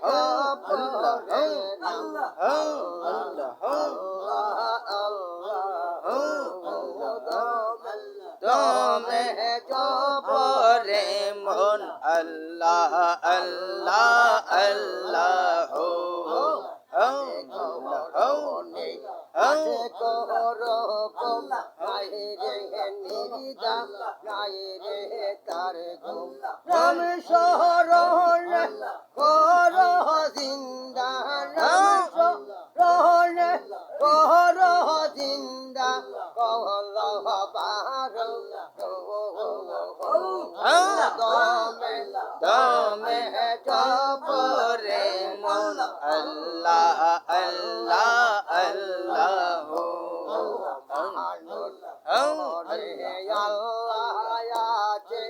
জপরে দমে জপরে মন আল্লাহ আল্লাহ আল্লাহ রাম শরণ কর জিন্দা রাম শরণ কর জিন্দা কহল বার দমে দমে জপরে মন আল্লাহ আল্লাহ আল্লাহ আল্লাহ আছে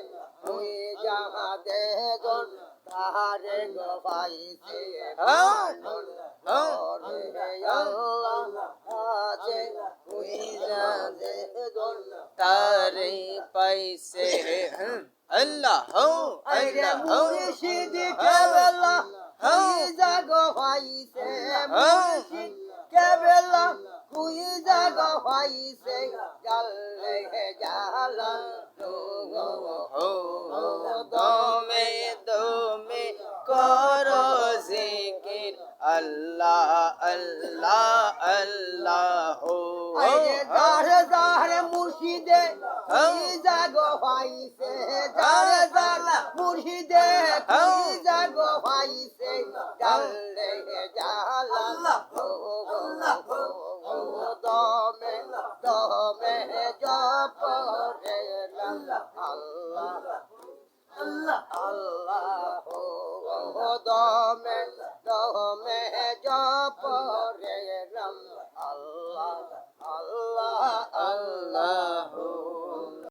তুই যাহা দেজন তাহারে পাইছে আছে তুই যাহা দেজন তারে পাইছে আল্লাহ আল্লাহ মুর্শিদ কেবলা তুই জাগ পাইছে মুর্শিদ কেবলা তুই জাগ পাইছে জালে জালা দমে দমে কর জিকির আল্লাহ আল্লাহ আল্লাহ যারে যারে মুর্শিদে তুই জাগ পাইছে যারে যারে মুর্শিদে তুই জাগ পাইছে জালে জালা দমে দমে জপরে আল্লাহ আল্লাহ দমে দমে জপরে আল্লাহ আল্লাহ আল্লাহ